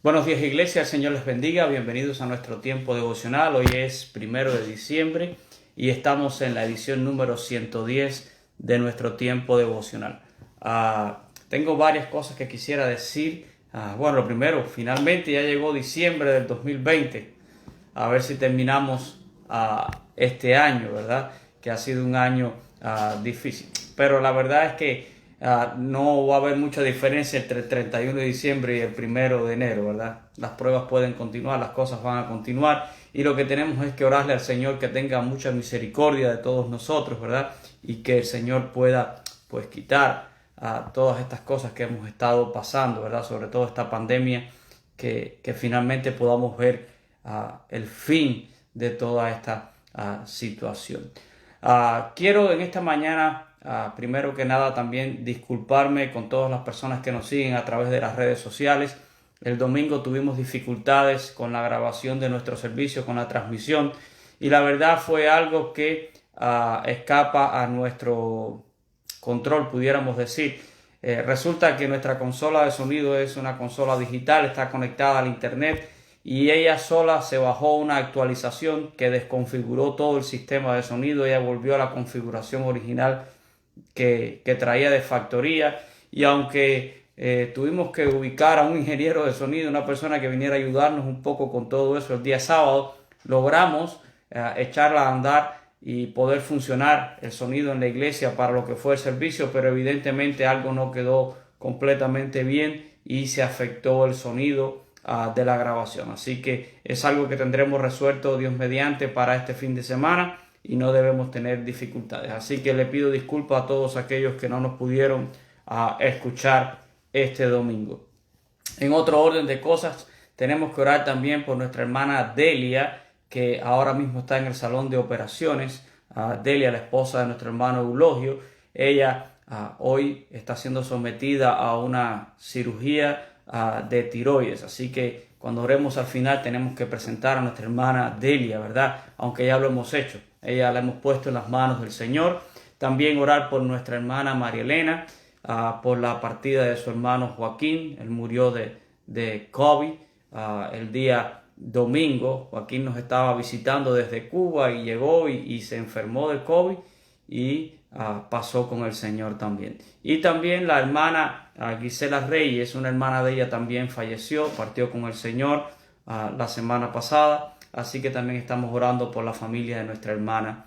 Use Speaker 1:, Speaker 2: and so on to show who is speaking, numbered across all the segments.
Speaker 1: Buenos días, iglesia, el Señor les bendiga, bienvenidos a nuestro tiempo devocional. Hoy es 1 de diciembre y estamos en la edición número 110 de nuestro tiempo devocional. Tengo varias cosas que quisiera decir. Lo primero, finalmente ya llegó diciembre del 2020, a ver si terminamos este año, ¿verdad? Que ha sido un año difícil, pero la verdad es que no va a haber mucha diferencia entre el 31 de diciembre y el 1 de enero, ¿verdad? Las pruebas pueden continuar, las cosas van a continuar y lo que tenemos es que orarle al Señor que tenga mucha misericordia de todos nosotros, ¿verdad? Y que el Señor pueda pues quitar todas estas cosas que hemos estado pasando, ¿verdad? Sobre todo esta pandemia, que finalmente podamos ver el fin de toda esta situación. Quiero en esta mañana primero que nada también disculparme con todas las personas que nos siguen a través de las redes sociales. El domingo tuvimos dificultades con la grabación de nuestro servicio, con la transmisión, y la verdad fue algo que escapa a nuestro control, pudiéramos decir. Resulta que nuestra consola de sonido es una consola digital, está conectada al internet y ella sola se bajó una actualización que desconfiguró todo el sistema de sonido. Ella volvió a la configuración original que traía de factoría, y aunque tuvimos que ubicar a un ingeniero de sonido, una persona que viniera a ayudarnos un poco con todo eso el día sábado, logramos echarla a andar y poder funcionar el sonido en la iglesia para lo que fue el servicio, pero evidentemente algo no quedó completamente bien y se afectó el sonido de la grabación. Así que es algo que tendremos resuelto, Dios mediante, para este fin de semana, y no debemos tener dificultades. Así que le pido disculpas a todos aquellos que no nos pudieron escuchar este domingo. En otro orden de cosas, tenemos que orar también por nuestra hermana Delia, que ahora mismo está en el salón de operaciones. Delia, la esposa de nuestro hermano Eulogio, ella hoy está siendo sometida a una cirugía de tiroides. Así que cuando oremos al final tenemos que presentar a nuestra hermana Delia, ¿verdad? Aunque ya lo hemos hecho. Ella la hemos puesto en las manos del Señor. También orar por nuestra hermana María Elena, por la partida de su hermano Joaquín. Él murió de COVID el día domingo. Joaquín nos estaba visitando desde Cuba y llegó y se enfermó de COVID y pasó con el Señor también. Y también la hermana Gisela Reyes, una hermana de ella, también falleció, partió con el Señor la semana pasada. Así que también estamos orando por la familia de nuestra hermana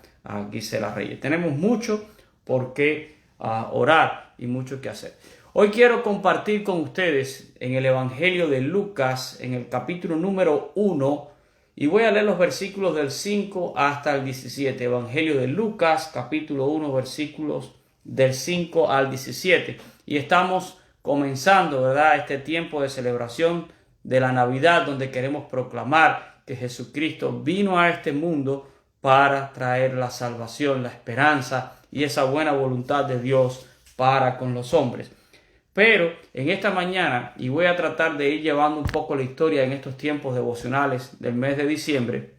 Speaker 1: Gisela Reyes. Tenemos mucho por qué orar y mucho que hacer. Hoy quiero compartir con ustedes en el Evangelio de Lucas, en el capítulo número 1, y voy a leer los versículos del 5 hasta el 17. Evangelio de Lucas, capítulo 1, versículos del 5 al 17. Y estamos comenzando, ¿verdad?, este tiempo de celebración de la Navidad, donde queremos proclamar que Jesucristo vino a este mundo para traer la salvación, la esperanza y esa buena voluntad de Dios para con los hombres. Pero en esta mañana, y voy a tratar de ir llevando un poco la historia en estos tiempos devocionales del mes de diciembre,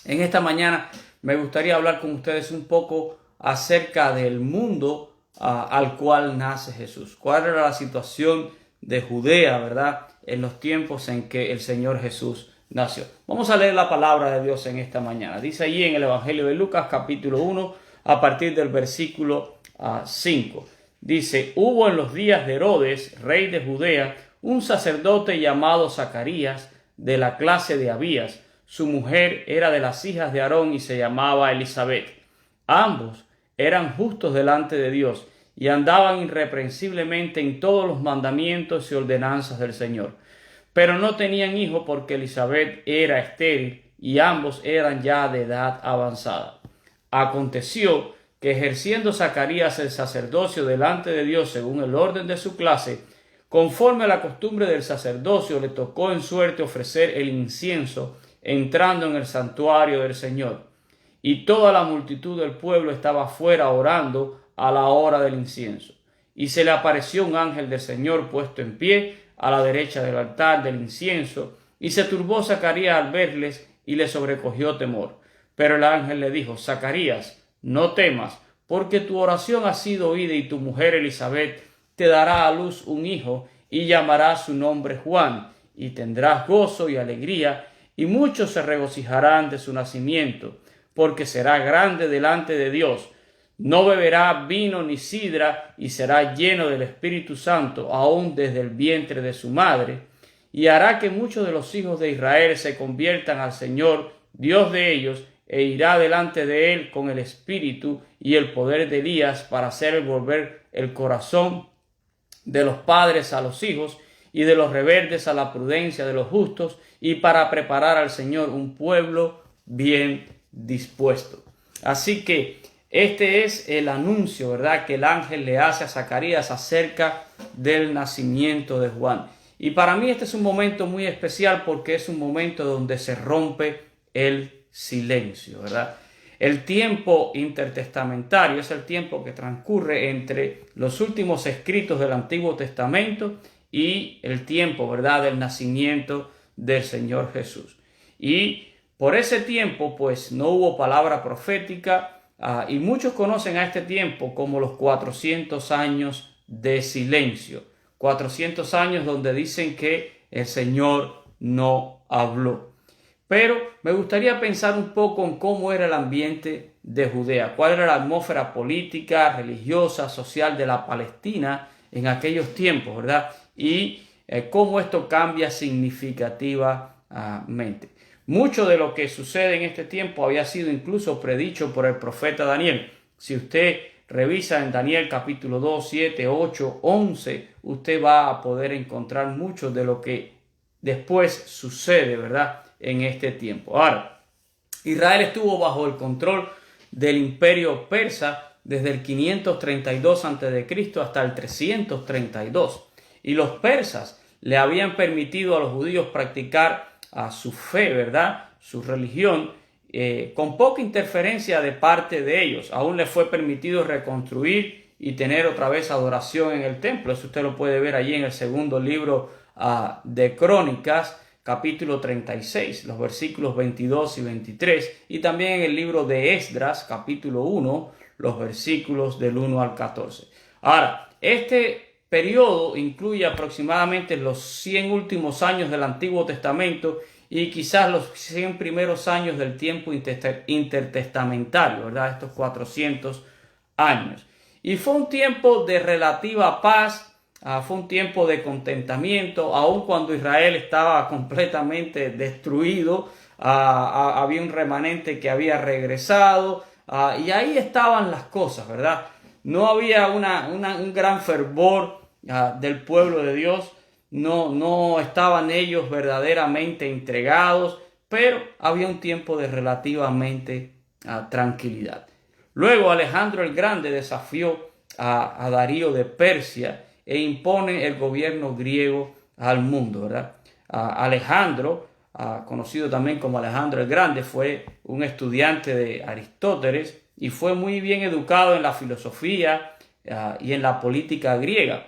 Speaker 1: en esta mañana me gustaría hablar con ustedes un poco acerca del mundo al cual nace Jesús. ¿Cuál era la situación de Judea, verdad, en los tiempos en que el Señor Jesús nació? Vamos a leer la palabra de Dios en esta mañana. Dice allí en el Evangelio de Lucas, capítulo 1, a partir del versículo 5. Dice: hubo en los días de Herodes, rey de Judea, un sacerdote llamado Zacarías, de la clase de Abías. Su mujer era de las hijas de Aarón y se llamaba Elisabet. Ambos eran justos delante de Dios y andaban irreprensiblemente en todos los mandamientos y ordenanzas del Señor. Pero no tenían hijo porque Elisabet era estéril y ambos eran ya de edad avanzada. Aconteció que, ejerciendo Zacarías el sacerdocio delante de Dios según el orden de su clase, conforme a la costumbre del sacerdocio, le tocó en suerte ofrecer el incienso entrando en el santuario del Señor. Y toda la multitud del pueblo estaba fuera orando a la hora del incienso. Y se le apareció un ángel del Señor puesto en pie a la derecha del altar del incienso, y se turbó Zacarías al verles y le sobrecogió temor. Pero el ángel le dijo: Zacarías, no temas, porque tu oración ha sido oída, y tu mujer Elisabet te dará a luz un hijo y llamará su nombre Juan, y tendrás gozo y alegría, y muchos se regocijarán de su nacimiento, porque será grande delante de Dios. No beberá vino ni sidra, y será lleno del Espíritu Santo, aún desde el vientre de su madre, y hará que muchos de los hijos de Israel se conviertan al Señor, Dios de ellos, e irá delante de él con el espíritu y el poder de Elías para hacer volver el corazón de los padres a los hijos y de los rebeldes a la prudencia de los justos, y para preparar al Señor un pueblo bien dispuesto. Así que este es el anuncio, ¿verdad?, que el ángel le hace a Zacarías acerca del nacimiento de Juan. Y para mí este es un momento muy especial porque es un momento donde se rompe el silencio, ¿verdad? El tiempo intertestamentario es el tiempo que transcurre entre los últimos escritos del Antiguo Testamento y el tiempo, ¿verdad?, del nacimiento del Señor Jesús. Y por ese tiempo, pues, no hubo palabra profética, y muchos conocen a este tiempo como los 400 años de silencio. 400 años donde dicen que el Señor no habló. Pero me gustaría pensar un poco en cómo era el ambiente de Judea, cuál era la atmósfera política, religiosa, social de la Palestina en aquellos tiempos, ¿verdad? Y cómo esto cambia significativamente. Mucho de lo que sucede en este tiempo había sido incluso predicho por el profeta Daniel. Si usted revisa en Daniel capítulo 2, 7, 8, 11, usted va a poder encontrar mucho de lo que después sucede, ¿verdad?, en este tiempo. Ahora, Israel estuvo bajo el control del imperio persa desde el 532 a.C. hasta el 332. Y los persas le habían permitido a los judíos practicar su fe, ¿verdad?, su religión, con poca interferencia de parte de ellos. Aún les fue permitido reconstruir y tener otra vez adoración en el templo. Eso usted lo puede ver allí en el segundo libro de Crónicas, capítulo 36, los versículos 22 y 23, y también en el libro de Esdras, capítulo 1, los versículos del 1 al 14. Ahora, este periodo incluye aproximadamente los 100 últimos años del Antiguo Testamento y quizás los 100 primeros años del tiempo intertestamentario, ¿verdad? Estos 400 años. Y fue un tiempo de relativa paz. Fue un tiempo de contentamiento, aun cuando Israel estaba completamente destruido. Había un remanente que había regresado, y ahí estaban las cosas, ¿verdad? No había un gran fervor del pueblo de Dios, no estaban ellos verdaderamente entregados, pero había un tiempo de relativamente tranquilidad. Luego Alejandro el Grande desafió a Darío de Persia e impone el gobierno griego al mundo, ¿verdad? Alejandro, conocido también como Alejandro el Grande, fue un estudiante de Aristóteles y fue muy bien educado en la filosofía y en la política griega.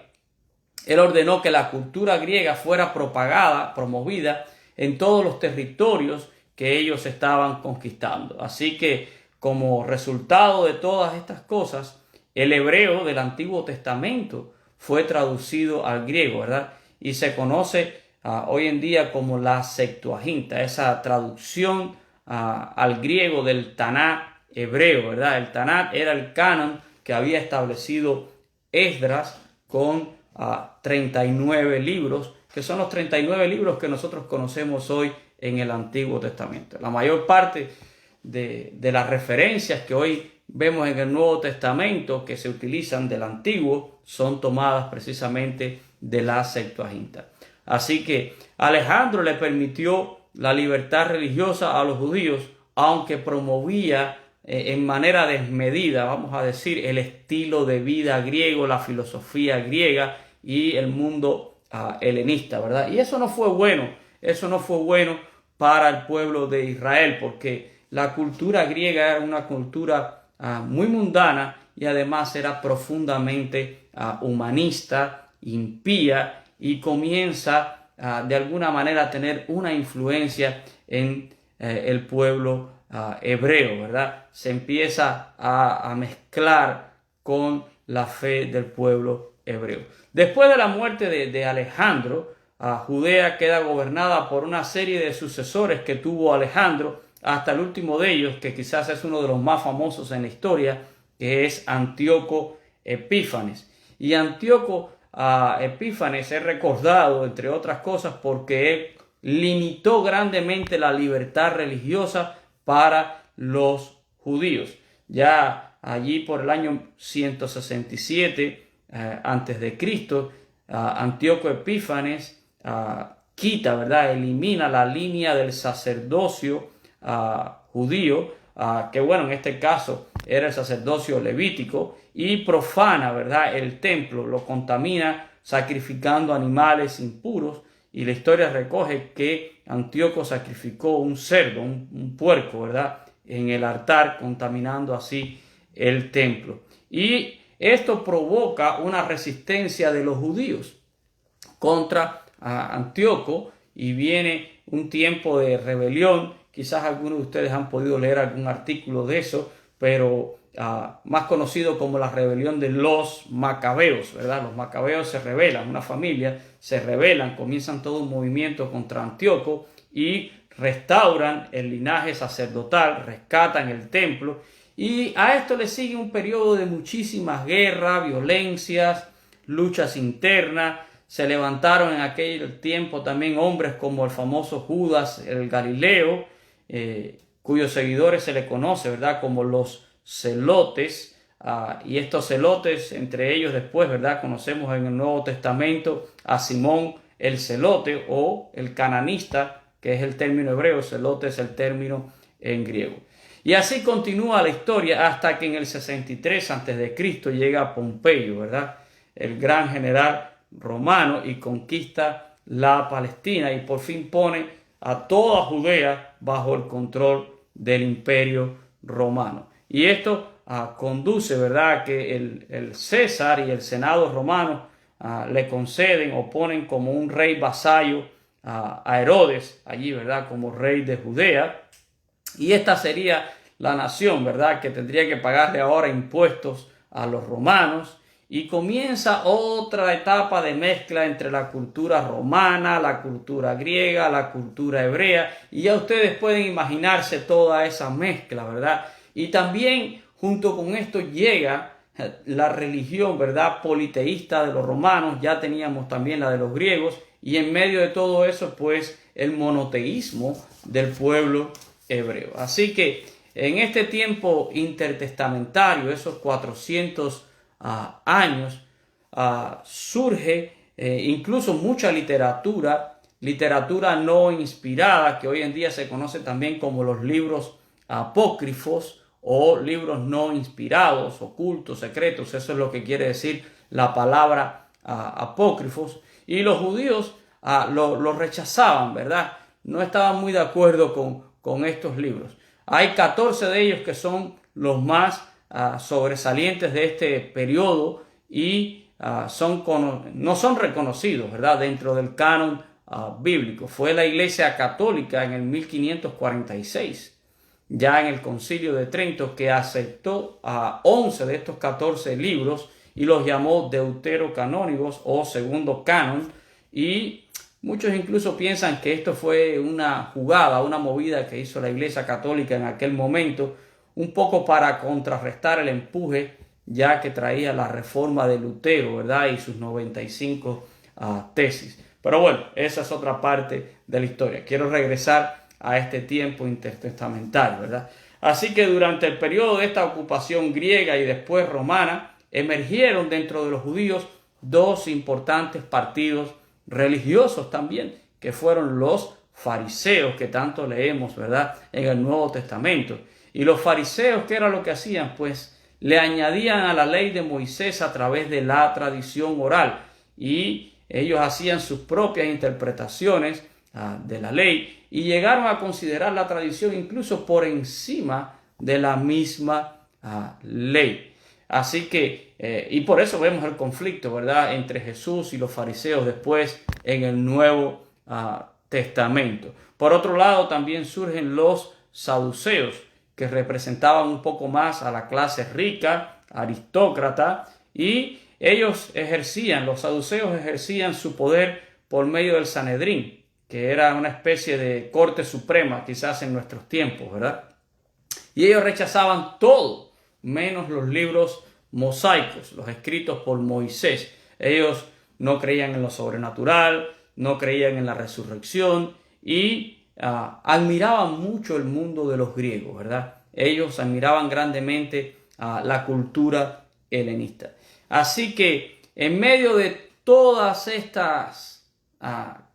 Speaker 1: Él ordenó que la cultura griega fuera promovida en todos los territorios que ellos estaban conquistando. Así que, como resultado de todas estas cosas, el hebreo del Antiguo Testamento fue traducido al griego, ¿verdad? Y se conoce hoy en día como la Septuaginta, esa traducción al griego del Tanaj hebreo, ¿verdad? El Tanaj era el canon que había establecido Esdras con 39 libros, que son los 39 libros que nosotros conocemos hoy en el Antiguo Testamento. La mayor parte de las referencias que hoy vemos en el Nuevo Testamento que se utilizan del Antiguo son tomadas precisamente de la Septuaginta. Así que Alejandro le permitió la libertad religiosa a los judíos, aunque promovía en manera desmedida, vamos a decir, el estilo de vida griego, la filosofía griega y el mundo helenista, ¿verdad? Y eso no fue bueno para el pueblo de Israel, porque la cultura griega era una cultura muy mundana y además era profundamente humanista, impía, y comienza de alguna manera a tener una influencia en el pueblo hebreo, ¿verdad? Se empieza a mezclar con la fe del pueblo hebreo. Después de la muerte de Alejandro, Judea queda gobernada por una serie de sucesores que tuvo Alejandro, hasta el último de ellos, que quizás es uno de los más famosos en la historia, que es Antíoco Epífanes. Y Antíoco Epífanes es recordado, entre otras cosas, porque él limitó grandemente la libertad religiosa para los judíos. Ya allí por el año 167 antes de Cristo, Antíoco Epífanes quita, ¿verdad? Elimina la línea del sacerdocio judío, que bueno, en este caso era el sacerdocio levítico, y profana, ¿verdad?, el templo, lo contamina sacrificando animales impuros. Y la historia recoge que Antíoco sacrificó un cerdo, un puerco, ¿verdad?, en el altar, contaminando así el templo. Y esto provoca una resistencia de los judíos contra Antíoco, y viene un tiempo de rebelión. Quizás algunos de ustedes han podido leer algún artículo de eso, pero más conocido como la rebelión de los macabeos, ¿verdad? Los macabeos se rebelan, una familia se rebelan, comienzan todo un movimiento contra Antíoco y restauran el linaje sacerdotal, rescatan el templo, y a esto le sigue un periodo de muchísimas guerras, violencias, luchas internas. Se levantaron en aquel tiempo también hombres como el famoso Judas el Galileo, cuyos seguidores se le conoce, ¿verdad?, como los celotes. Y estos celotes, entre ellos después, ¿verdad?, conocemos en el Nuevo Testamento a Simón el celote o el cananista, que es el término hebreo. Celote es el término en griego. Y así continúa la historia hasta que en el 63 a.C. llega Pompeyo, ¿verdad?, el gran general romano, y conquista la Palestina y por fin pone a toda Judea bajo el control del Imperio Romano. Y esto conduce, ¿verdad?, a que el César y el Senado romano le conceden o ponen como un rey vasallo a Herodes allí, ¿verdad?, como rey de Judea. Y esta sería la nación, ¿verdad?, que tendría que pagarle ahora impuestos a los romanos. Y comienza otra etapa de mezcla entre la cultura romana, la cultura griega, la cultura hebrea. Y ya ustedes pueden imaginarse toda esa mezcla, ¿verdad? Y también junto con esto llega la religión, ¿verdad?, politeísta de los romanos. Ya teníamos también la de los griegos. Y en medio de todo eso, pues, el monoteísmo del pueblo hebreo. Así que en este tiempo intertestamentario, esos 400 años, surge incluso mucha literatura no inspirada, que hoy en día se conoce también como los libros apócrifos o libros no inspirados, ocultos, secretos. Eso es lo que quiere decir la palabra apócrifos. Y los judíos lo rechazaban, ¿verdad? No estaban muy de acuerdo con estos libros. Hay 14 de ellos que son los más sobresalientes de este periodo y no son reconocidos, ¿verdad?, dentro del canon bíblico. Fue la Iglesia Católica en el 1546, ya en el Concilio de Trento, que aceptó a 11 de estos 14 libros y los llamó deuterocanónicos o segundo canon. Y muchos incluso piensan que esto fue una jugada, una movida que hizo la Iglesia Católica en aquel momento, un poco para contrarrestar el empuje ya que traía la reforma de Lutero, ¿verdad?, y sus 95 tesis. Pero bueno, esa es otra parte de la historia. Quiero regresar a este tiempo intertestamentario, ¿verdad? Así que durante el periodo de esta ocupación griega y después romana, emergieron dentro de los judíos dos importantes partidos religiosos también, que fueron los fariseos, que tanto leemos, ¿verdad?, en el Nuevo Testamento. Y los fariseos, ¿qué era lo que hacían? Pues le añadían a la ley de Moisés a través de la tradición oral, y ellos hacían sus propias interpretaciones de la ley y llegaron a considerar la tradición incluso por encima de la misma ley. Así que, y por eso vemos el conflicto, ¿verdad?, entre Jesús y los fariseos después en el Nuevo Testamento. Por otro lado, también surgen los saduceos, que representaban un poco más a la clase rica, aristócrata, y ellos los saduceos ejercían su poder por medio del Sanedrín, que era una especie de corte suprema quizás en nuestros tiempos, ¿verdad? Y ellos rechazaban todo, menos los libros mosaicos, los escritos por Moisés. Ellos no creían en lo sobrenatural, no creían en la resurrección y admiraban mucho el mundo de los griegos, ¿verdad? Ellos admiraban grandemente la cultura helenista. Así que en medio de todas estas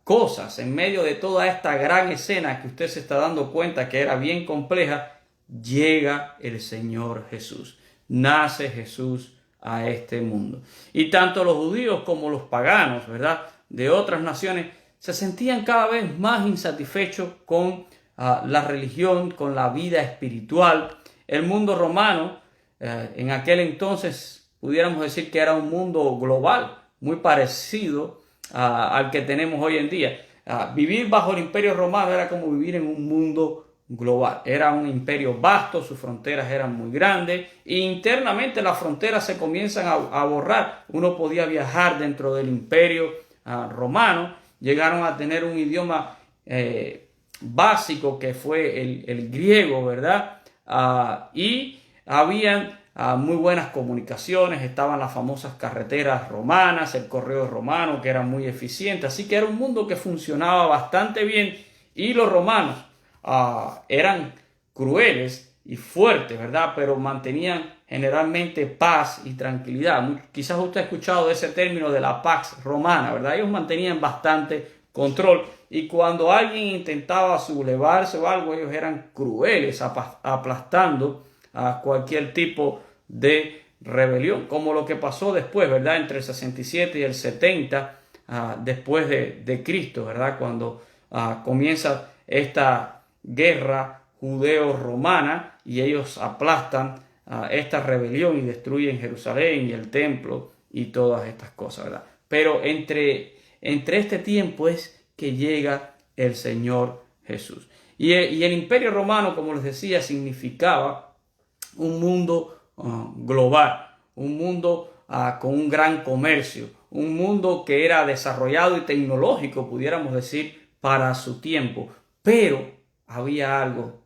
Speaker 1: cosas, en medio de toda esta gran escena que usted se está dando cuenta que era bien compleja, llega el Señor Jesús. Nace Jesús a este mundo. Y tanto los judíos como los paganos, ¿verdad?, de otras naciones, se sentían cada vez más insatisfechos con la religión, con la vida espiritual. El mundo romano, en aquel entonces, pudiéramos decir que era un mundo global, muy parecido al que tenemos hoy en día. Vivir bajo el imperio romano era como vivir en un mundo global. Era un imperio vasto, sus fronteras eran muy grandes e internamente las fronteras se comienzan a borrar. Uno podía viajar dentro del imperio romano, llegaron a tener un idioma básico que fue el griego, ¿verdad? Y habían muy buenas comunicaciones, estaban las famosas carreteras romanas, el correo romano que era muy eficiente, así que era un mundo que funcionaba bastante bien y los romanos eran crueles y fuertes, ¿verdad? Pero mantenían generalmente paz y tranquilidad. Quizás usted ha escuchado de ese término de la pax romana, ¿verdad? Ellos mantenían bastante control y cuando alguien intentaba sublevarse o algo, ellos eran crueles, aplastando a cualquier tipo de rebelión, como lo que pasó después, ¿verdad? Entre el 67 y el 70 después de Cristo, ¿verdad? Cuando comienza esta guerra judeo-romana y ellos aplastan esta rebelión y destruyen Jerusalén y el templo y todas estas cosas, ¿verdad? Pero entre este tiempo es que llega el Señor Jesús. Y el imperio romano, como les decía, significaba un mundo global, un mundo con un gran comercio, un mundo que era desarrollado y tecnológico, pudiéramos decir, para su tiempo. Pero había algo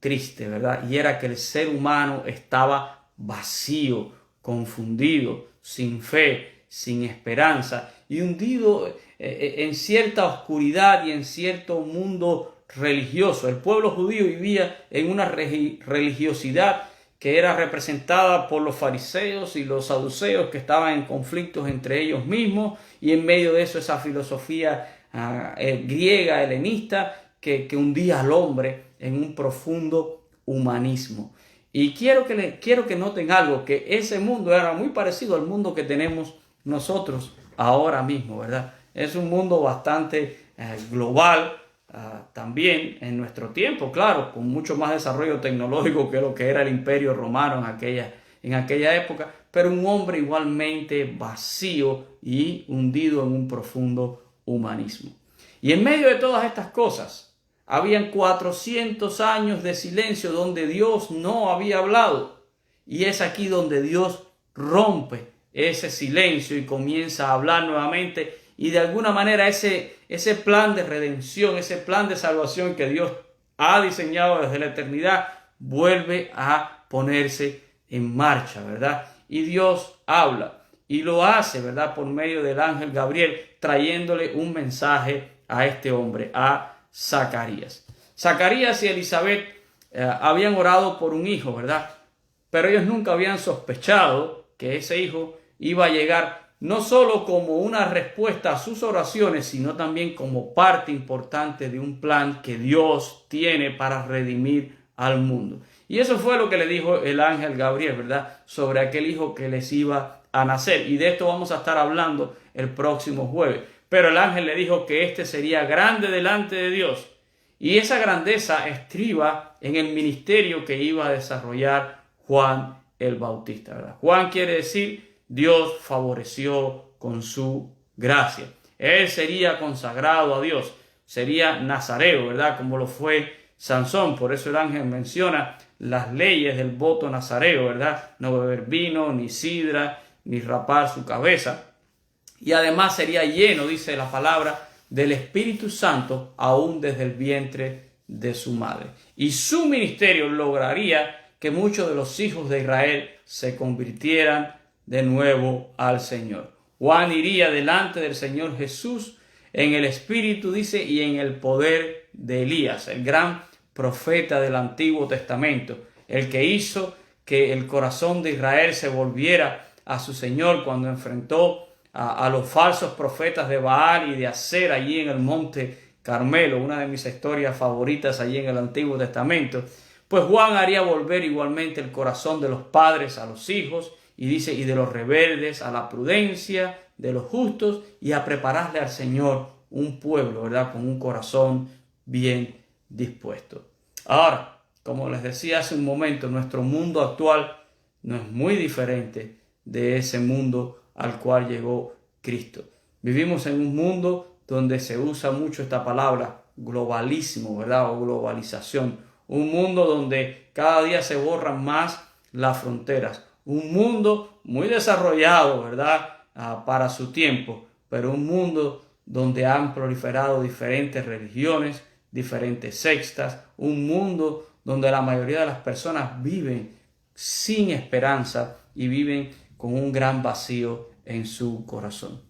Speaker 1: triste, ¿verdad? Y era que el ser humano estaba vacío, confundido, sin fe, sin esperanza y hundido en cierta oscuridad y en cierto mundo religioso. El pueblo judío vivía en una religiosidad que era representada por los fariseos y los saduceos que estaban en conflictos entre ellos mismos y en medio de eso esa filosofía griega, helenista, que hundía al hombre en un profundo humanismo. Y quiero que noten algo, que ese mundo era muy parecido al mundo que tenemos nosotros ahora mismo, ¿verdad? Es un mundo bastante global, también en nuestro tiempo, claro, con mucho más desarrollo tecnológico que lo que era el imperio romano en aquella época, pero un hombre igualmente vacío y hundido en un profundo humanismo. Y en medio de todas estas cosas, habían 400 años de silencio donde Dios no había hablado. Y es aquí donde Dios rompe ese silencio y comienza a hablar nuevamente. Y de alguna manera ese plan de redención, ese plan de salvación que Dios ha diseñado desde la eternidad, vuelve a ponerse en marcha, ¿verdad? Y Dios habla y lo hace, ¿verdad? Por medio del ángel Gabriel, trayéndole un mensaje a este hombre, a Zacarías. Zacarías y Elizabeth habían orado por un hijo, ¿verdad? Pero ellos nunca habían sospechado que ese hijo iba a llegar no solo como una respuesta a sus oraciones, sino también como parte importante de un plan que Dios tiene para redimir al mundo. Y eso fue lo que le dijo el ángel Gabriel, ¿verdad? Sobre aquel hijo que les iba a nacer. Y de esto vamos a estar hablando el próximo jueves. Pero el ángel le dijo que este sería grande delante de Dios. Y esa grandeza estriba en el ministerio que iba a desarrollar Juan el Bautista, ¿verdad? Juan quiere decir Dios favoreció con su gracia. Él sería consagrado a Dios, sería nazareo, ¿verdad? Como lo fue Sansón. Por eso el ángel menciona las leyes del voto nazareo, ¿verdad? No beber vino, ni sidra, ni rapar su cabeza. y además sería lleno, dice la palabra, del Espíritu Santo aún desde el vientre de su madre. Y su ministerio lograría que muchos de los hijos de Israel se convirtieran de nuevo al Señor. Juan iría delante del Señor Jesús en el Espíritu, dice, y en el poder de Elías, el gran profeta del Antiguo Testamento, el que hizo que el corazón de Israel se volviera a su Señor cuando enfrentó a los falsos profetas de Baal y de Acera allí en el monte Carmelo, una de mis historias favoritas allí en el Antiguo Testamento. Pues Juan haría volver igualmente el corazón de los padres a los hijos, y dice, y de los rebeldes a la prudencia, de los justos, y a prepararle al Señor un pueblo, ¿verdad?, con un corazón bien dispuesto. Ahora, como les decía hace un momento, nuestro mundo actual no es muy diferente de ese mundo al cual llegó Cristo. Vivimos en un mundo donde se usa mucho esta palabra globalismo, ¿verdad?, o globalización. Un mundo donde cada día se borran más las fronteras. Un mundo muy desarrollado, ¿verdad?, para su tiempo, pero un mundo donde han proliferado diferentes religiones, diferentes sectas, un mundo donde la mayoría de las personas viven sin esperanza y viven con un gran vacío en su corazón.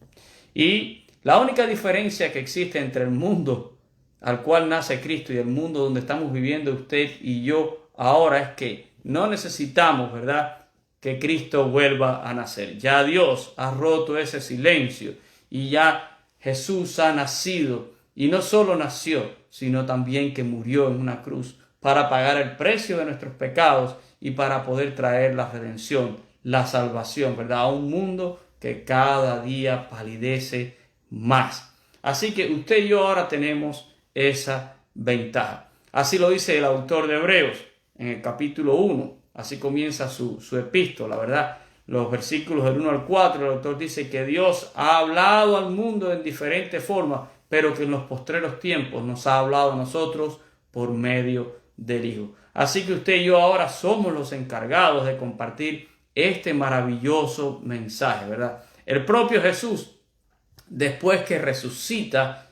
Speaker 1: Y la única diferencia que existe entre el mundo al cual nace Cristo y el mundo donde estamos viviendo usted y yo ahora es que no necesitamos, ¿verdad?, que Cristo vuelva a nacer. Ya Dios ha roto ese silencio y ya Jesús ha nacido, y no solo nació, sino también que murió en una cruz para pagar el precio de nuestros pecados y para poder traer la redención, la salvación, ¿verdad?, a un mundo que cada día palidece más. Así que usted y yo ahora tenemos esa ventaja. Así lo dice el autor de Hebreos en el capítulo 1. Así comienza su epístola, ¿verdad? Los versículos del 1 al 4, el autor dice que Dios ha hablado al mundo en diferentes formas, pero que en los postreros tiempos nos ha hablado a nosotros por medio del Hijo. Así que usted y yo ahora somos los encargados de compartir este maravilloso mensaje, ¿verdad? El propio Jesús, después que resucita,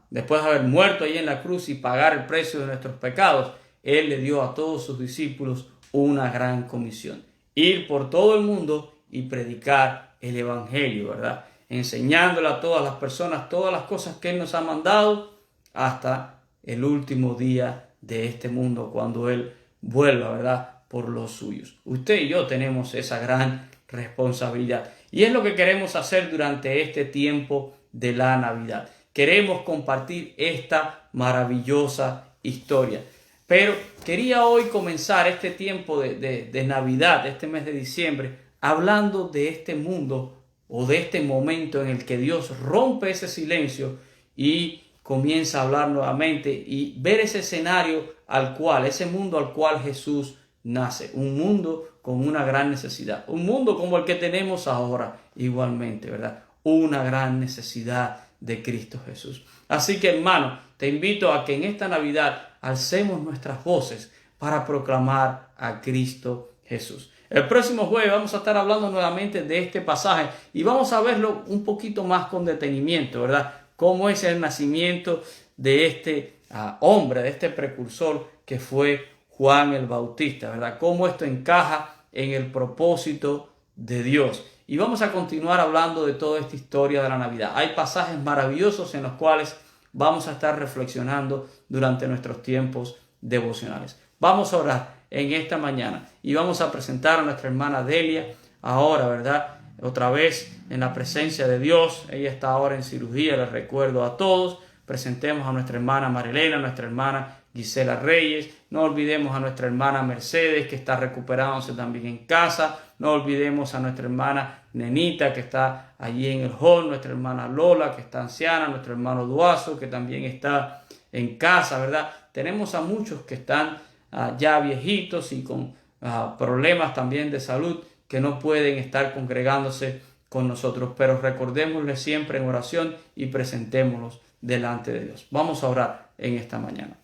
Speaker 1: después de haber muerto ahí en la cruz y pagar el precio de nuestros pecados, Él le dio a todos sus discípulos una gran comisión: ir por todo el mundo y predicar el Evangelio, ¿verdad?, enseñándole a todas las personas todas las cosas que Él nos ha mandado hasta el último día de este mundo, cuando Él vuelva, ¿verdad?, por los suyos. Usted y yo tenemos esa gran responsabilidad, y es lo que queremos hacer durante este tiempo de la Navidad. Queremos compartir esta maravillosa historia. Pero quería hoy comenzar este tiempo de Navidad, este mes de diciembre, hablando de este mundo o de este momento en el que Dios rompe ese silencio y comienza a hablar nuevamente, y ver ese escenario ese mundo al cual Jesús nace. Un mundo con una gran necesidad. Un mundo como el que tenemos ahora igualmente, ¿verdad? Una gran necesidad de Cristo Jesús. Así que, hermano, te invito a que en esta Navidad alcemos nuestras voces para proclamar a Cristo Jesús. El próximo jueves vamos a estar hablando nuevamente de este pasaje y vamos a verlo un poquito más con detenimiento, ¿verdad? Cómo es el nacimiento de este hombre, de este precursor que fue Juan el Bautista, ¿verdad? Cómo esto encaja en el propósito de Dios. Y vamos a continuar hablando de toda esta historia de la Navidad. Hay pasajes maravillosos en los cuales vamos a estar reflexionando durante nuestros tiempos devocionales. Vamos a orar en esta mañana y vamos a presentar a nuestra hermana Delia ahora, ¿verdad?, otra vez en la presencia de Dios. Ella está ahora en cirugía, les recuerdo a todos. Presentemos a nuestra hermana Marilena, a nuestra hermana Gisela Reyes. No olvidemos a nuestra hermana Mercedes, que está recuperándose también en casa. No olvidemos a nuestra hermana Nenita, que está allí en el hall. Nuestra hermana Lola, que está anciana. Nuestro hermano Duazo, que también está en casa, ¿verdad? Tenemos a muchos que están ya viejitos y con problemas también de salud, que no pueden estar congregándose con nosotros. Pero recordémosles siempre en oración y presentémoslos delante de Dios. Vamos a orar en esta mañana.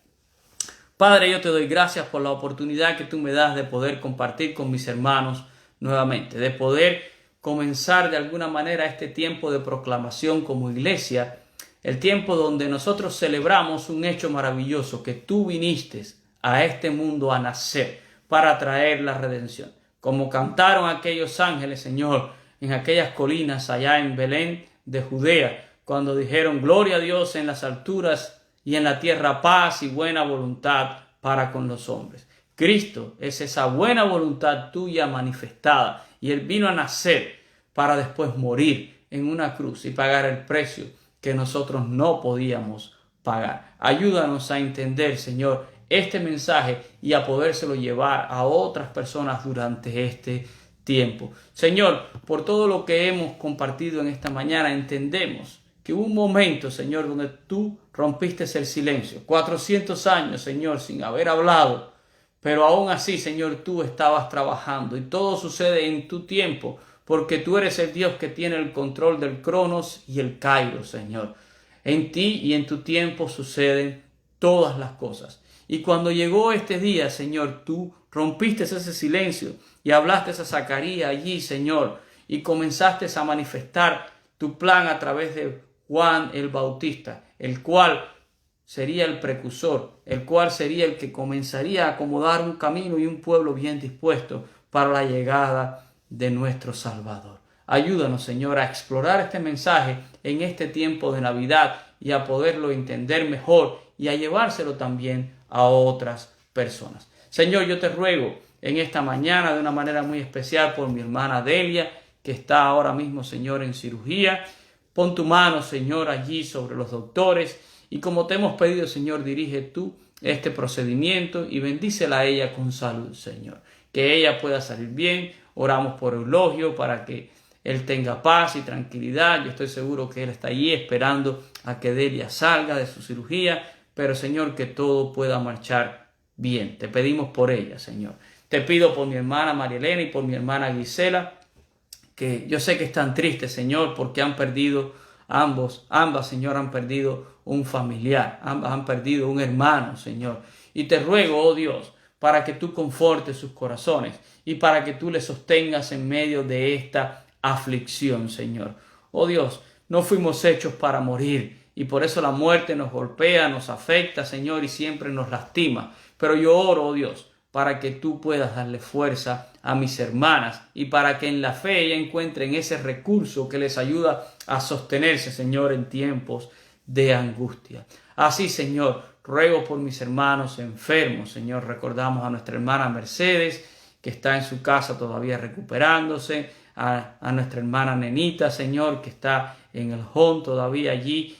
Speaker 1: Padre, yo te doy gracias por la oportunidad que tú me das de poder compartir con mis hermanos nuevamente, de poder comenzar de alguna manera este tiempo de proclamación como iglesia, el tiempo donde nosotros celebramos un hecho maravilloso, que tú viniste a este mundo a nacer para traer la redención. Como cantaron aquellos ángeles, Señor, en aquellas colinas allá en Belén de Judea, cuando dijeron: gloria a Dios en las alturas y en la tierra paz y buena voluntad para con los hombres. Cristo es esa buena voluntad tuya manifestada, y Él vino a nacer para después morir en una cruz y pagar el precio que nosotros no podíamos pagar. Ayúdanos a entender, Señor, este mensaje y a podérselo llevar a otras personas durante este tiempo. Señor, por todo lo que hemos compartido en esta mañana, entendemos que hubo un momento, Señor, donde tú rompiste el silencio. 400 años, Señor, sin haber hablado, pero aún así, Señor, tú estabas trabajando, y todo sucede en tu tiempo, porque tú eres el Dios que tiene el control del Cronos y el Kairos, Señor. En ti y en tu tiempo suceden todas las cosas. Y cuando llegó este día, Señor, tú rompiste ese silencio y hablaste a Zacarías allí, Señor, y comenzaste a manifestar tu plan a través de Juan el Bautista, el cual sería el precursor, el cual sería el que comenzaría a acomodar un camino y un pueblo bien dispuesto para la llegada de nuestro Salvador. Ayúdanos, Señor, a explorar este mensaje en este tiempo de Navidad y a poderlo entender mejor y a llevárselo también a otras personas. Señor, yo te ruego en esta mañana de una manera muy especial por mi hermana Delia, que está ahora mismo, Señor, en cirugía. Pon tu mano, Señor, allí sobre los doctores, y como te hemos pedido, Señor, dirige tú este procedimiento y bendícela a ella con salud, Señor. Que ella pueda salir bien. Oramos por Eulogio para que él tenga paz y tranquilidad. Yo estoy seguro que él está allí esperando a que Delia salga de su cirugía, pero, Señor, que todo pueda marchar bien. Te pedimos por ella, Señor. Te pido por mi hermana María Elena y por mi hermana Gisela, que yo sé que están tristes, Señor, porque han perdido ambas, Señor, han perdido un familiar, ambas han perdido un hermano, Señor. Y te ruego, oh Dios, para que tú confortes sus corazones y para que tú les sostengas en medio de esta aflicción, Señor. Oh Dios, no fuimos hechos para morir, y por eso la muerte nos golpea, nos afecta, Señor, y siempre nos lastima. Pero yo oro, oh Dios, para que tú puedas darle fuerza a mis hermanas y para que en la fe ellas encuentren ese recurso que les ayuda a sostenerse, Señor, en tiempos de angustia. Así, Señor, ruego por mis hermanos enfermos, Señor. Recordamos a nuestra hermana Mercedes, que está en su casa todavía recuperándose, a nuestra hermana Nenita, Señor, que está en el home todavía allí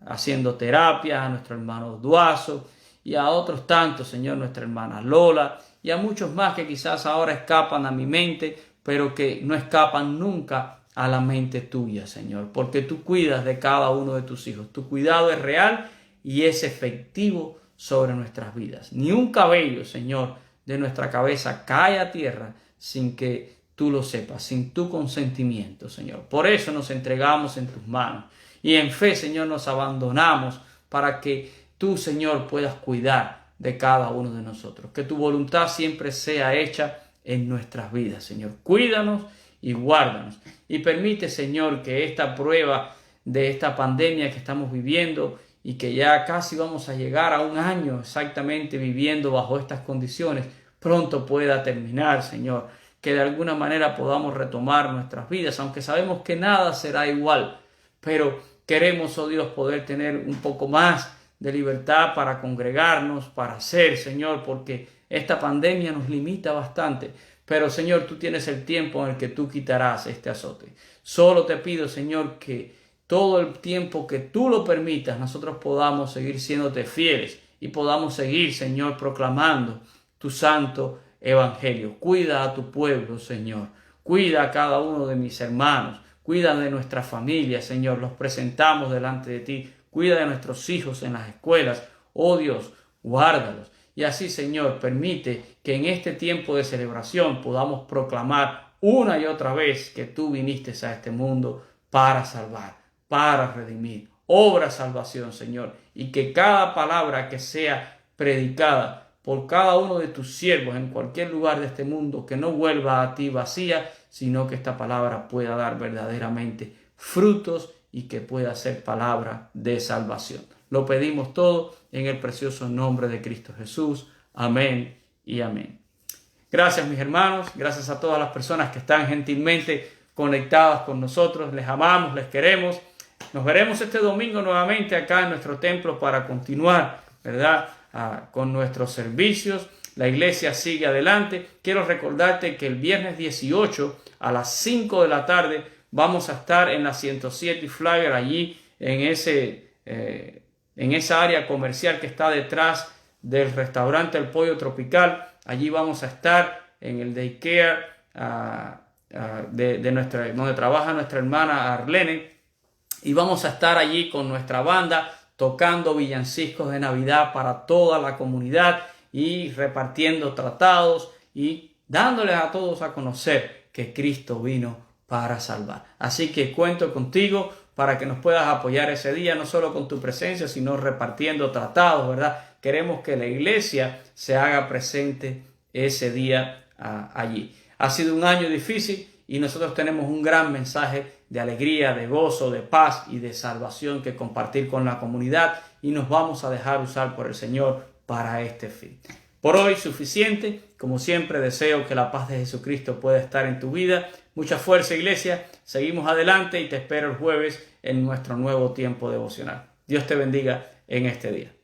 Speaker 1: haciendo terapia, a nuestro hermano Duazo, y a otros tantos, Señor, nuestra hermana Lola, y a muchos más que quizás ahora escapan a mi mente, pero que no escapan nunca a la mente tuya, Señor, porque tú cuidas de cada uno de tus hijos. Tu cuidado es real y es efectivo sobre nuestras vidas. Ni un cabello, Señor, de nuestra cabeza cae a tierra sin que tú lo sepas, sin tu consentimiento, Señor. Por eso nos entregamos en tus manos y en fe, Señor, nos abandonamos para que tú, Señor, puedas cuidar de cada uno de nosotros. Que tu voluntad siempre sea hecha en nuestras vidas, Señor. Cuídanos y guárdanos. Y permite, Señor, que esta prueba de esta pandemia que estamos viviendo y que ya casi vamos a llegar a un año exactamente viviendo bajo estas condiciones, pronto pueda terminar, Señor. Que de alguna manera podamos retomar nuestras vidas, aunque sabemos que nada será igual. Pero queremos, oh Dios, poder tener un poco más de libertad para congregarnos, para hacer, Señor, porque esta pandemia nos limita bastante. Pero, Señor, tú tienes el tiempo en el que tú quitarás este azote. Solo te pido, Señor, que todo el tiempo que tú lo permitas, nosotros podamos seguir siéndote fieles y podamos seguir, Señor, proclamando tu santo evangelio. Cuida a tu pueblo, Señor. Cuida a cada uno de mis hermanos. Cuida de nuestra familia, Señor. Los presentamos delante de ti. Cuida de nuestros hijos en las escuelas. Oh Dios, guárdalos. Y así, Señor, permite que en este tiempo de celebración podamos proclamar una y otra vez que tú viniste a este mundo para salvar, para redimir. Obra salvación, Señor. Y que cada palabra que sea predicada por cada uno de tus siervos en cualquier lugar de este mundo, que no vuelva a ti vacía, sino que esta palabra pueda dar verdaderamente frutos y que pueda ser palabra de salvación. Lo pedimos todo en el precioso nombre de Cristo Jesús. Amén y amén. Gracias, mis hermanos. Gracias a todas las personas que están gentilmente conectadas con nosotros. Les amamos, les queremos. Nos veremos este domingo nuevamente acá en nuestro templo para continuar, ¿verdad?, con nuestros servicios. La iglesia sigue adelante. Quiero recordarte que el viernes 18 a las 5 de la tarde vamos a estar en la 107 Flyer, allí en esa área comercial que está detrás del restaurante El Pollo Tropical. Allí vamos a estar en el daycare donde trabaja nuestra hermana Arlene, y vamos a estar allí con nuestra banda tocando villancicos de Navidad para toda la comunidad y repartiendo tratados y dándoles a todos a conocer que Cristo vino para salvar. Así que cuento contigo para que nos puedas apoyar ese día, no solo con tu presencia, sino repartiendo tratados, ¿verdad? Queremos que la iglesia se haga presente ese día allí. Ha sido un año difícil y nosotros tenemos un gran mensaje de alegría, de gozo, de paz y de salvación que compartir con la comunidad, y nos vamos a dejar usar por el Señor para este fin. Por hoy suficiente. Como siempre, deseo que la paz de Jesucristo pueda estar en tu vida. Mucha fuerza, iglesia. Seguimos adelante y te espero el jueves en nuestro nuevo tiempo devocional. Dios te bendiga en este día.